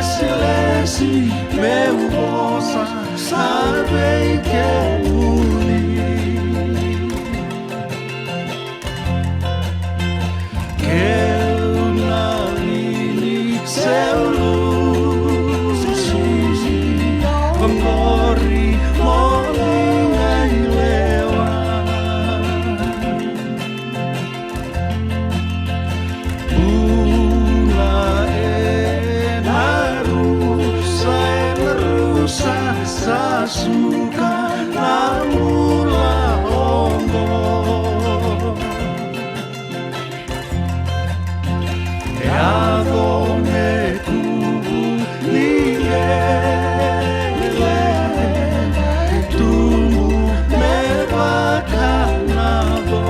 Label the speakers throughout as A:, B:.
A: Silêncio, meu moça, sabe que é bonito. Que eu não vi seu luz, morri, molinha e lewa. Sasuka namula ongo e adone kubu nile tumu me bakanado.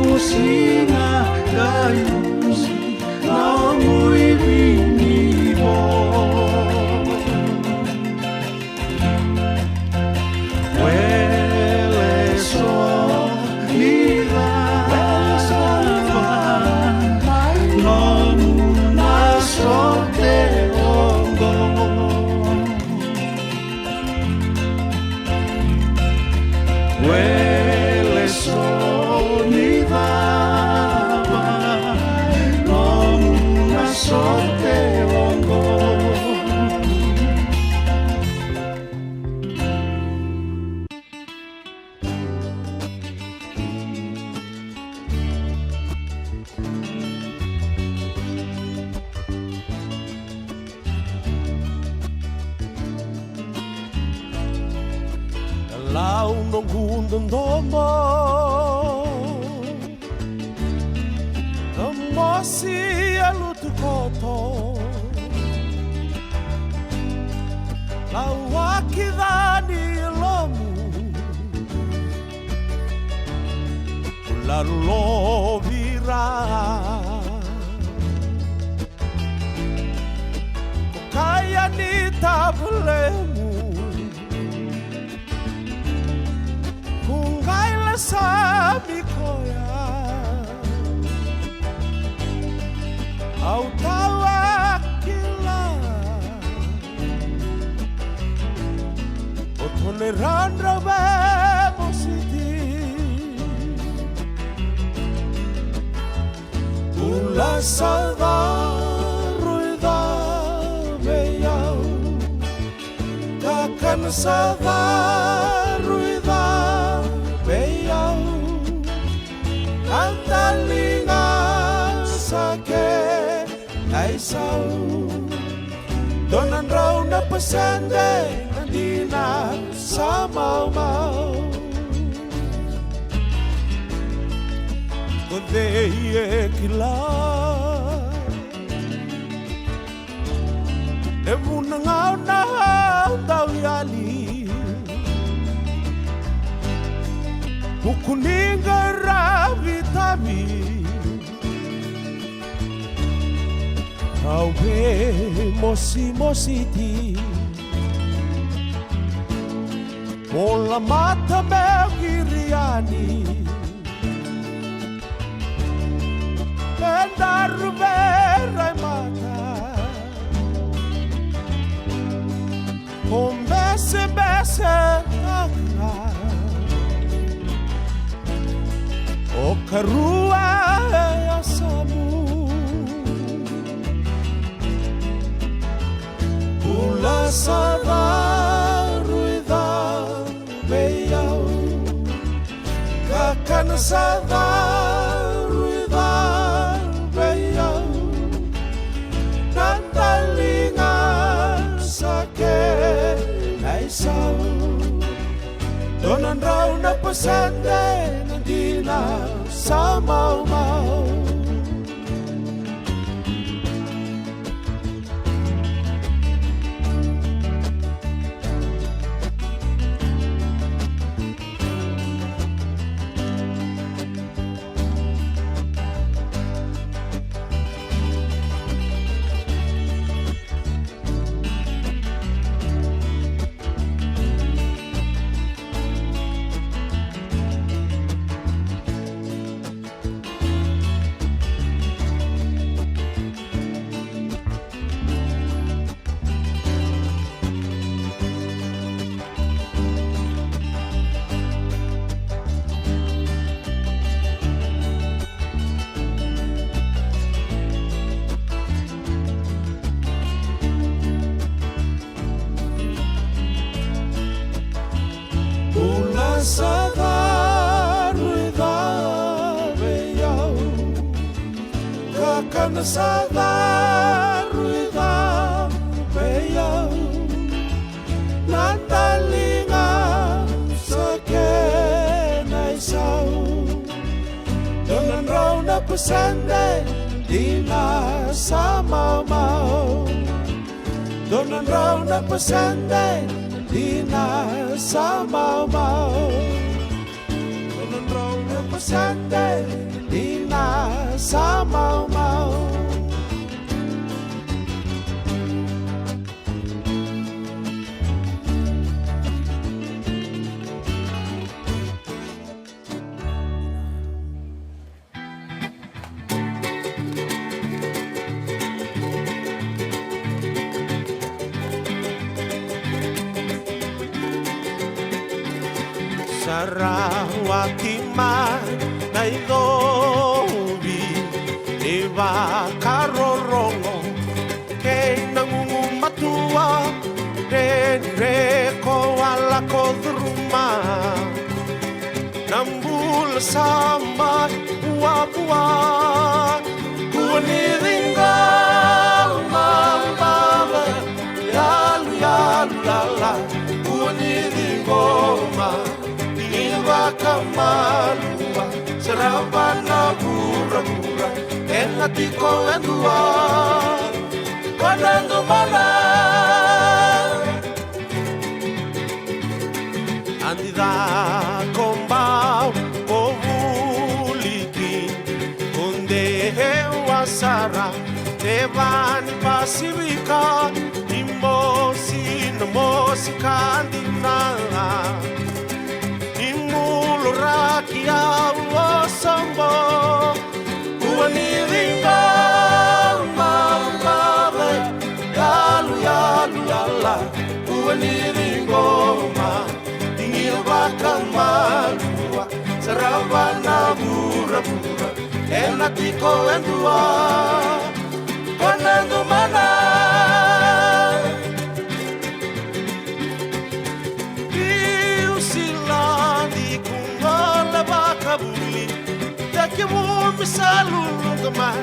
A: Musina gayusi na muy vinivo huele solida no una sorte hongo huele solida sorte hongo. Lau nong gundong domo Mosi alutukoto Lawakidani lomu Lalovira Kaya ni tabulemu Kungaila sabi koya Au tawakila O tolerandra vemositi Ula salvaruida meyau Kakan salvaruida meyau Kantalinga sake Aisau Donan raw na pasende Nandina sa mau-mau Kodeye kila Emunangaw na daw yali Kukuninga ravitami Awe mosi-mositi Mola mata meu giriani Bendaru berai mata Combese setanga o karua ya samu ula sadaruida beyau kakan sadaruida beyau nandalinga sake naisau donan rau na pasande nandina sa mau-mau sadaruida beyau kakan sadaruida beyau nandalinga sake naisau donan rau na pasande dina sa mau-mau donan rau na pasande dina sa mau-mau donan rau na pasande dina sa mau-mau Sarawati man na idobi e wa karorongo ke nangungumatua re ko ala ko druma nambul sama buah-buah kuniringa mamba yalu yalu lala kuniringoma kamalua seravana pura-pura engatiko endua konando mana andida kombau ovuliki onde wasara devani pasivika imosi namosi kandina rakia wasamba uaniringa mamabe yalu yalu yala uaniringoma tingil bakamalua saravana pura-pura enatiko endua konando mana kabuli dake mo misalulong kama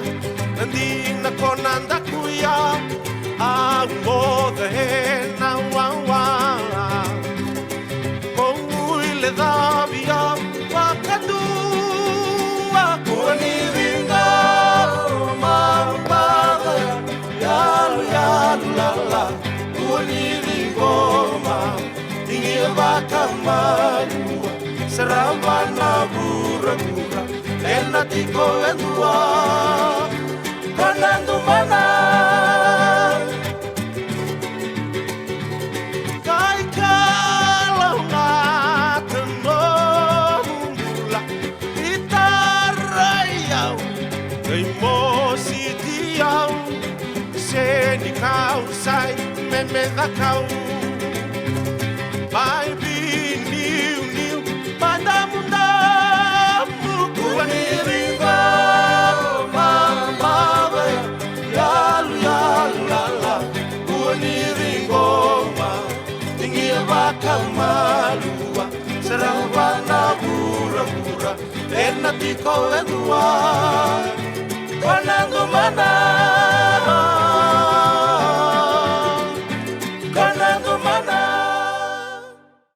A: nandina ko nanda kuya ang modahe na wawa kung uile dabia wakadua kuaniringa mambada yalu yalu lala kuaniringoma tingil bakamalua seravana pura-pura enatiko endua konando mana kai kalau ngateno mula itarayau emosi diau seni kau sai memeda kau Bye. pura-pura, e na tiko e dua, kona ngumana.